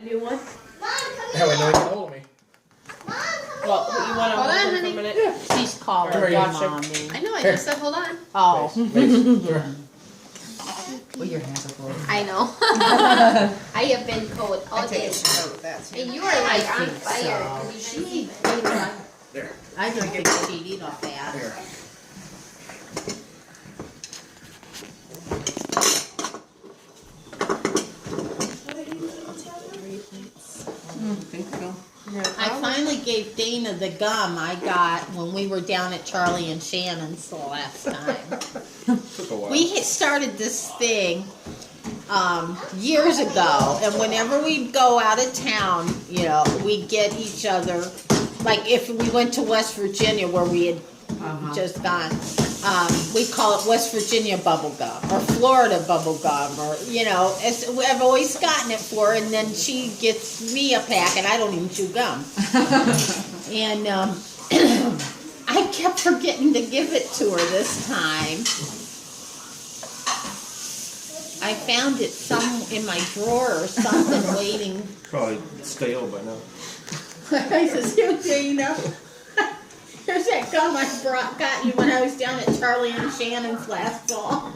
New one? How I know you can hold me. Well, you want to hold Hold on, her for a honey. minute? She's calling Come here, you, Gotcha. mommy. I know, I just said hold on. Oh. Mace, sure. Well, your hands are full. I know. I have been cold all day. And you are like on think fire. so. She There. I don't think she'd eat off that. Here. Think so. I finally gave Dana the gum I got when we were down at Charlie and Shannon's the last time. Took a while. We had started this thing years ago, and whenever we'd go out of town, you know, we'd get each other. Like if we went to West Virginia, where we had just gone, we call it West Virginia bubble gum or Florida bubble gum, or you know, I've always gotten it for her, and then she gets me a pack, and I don't even chew gum. And I kept forgetting to give it to her this time. I found it in my drawer or something waiting. Probably stale by now. I says, here, Dana. Here's that gum I got you when I was down at Charlie and Shannon's last fall.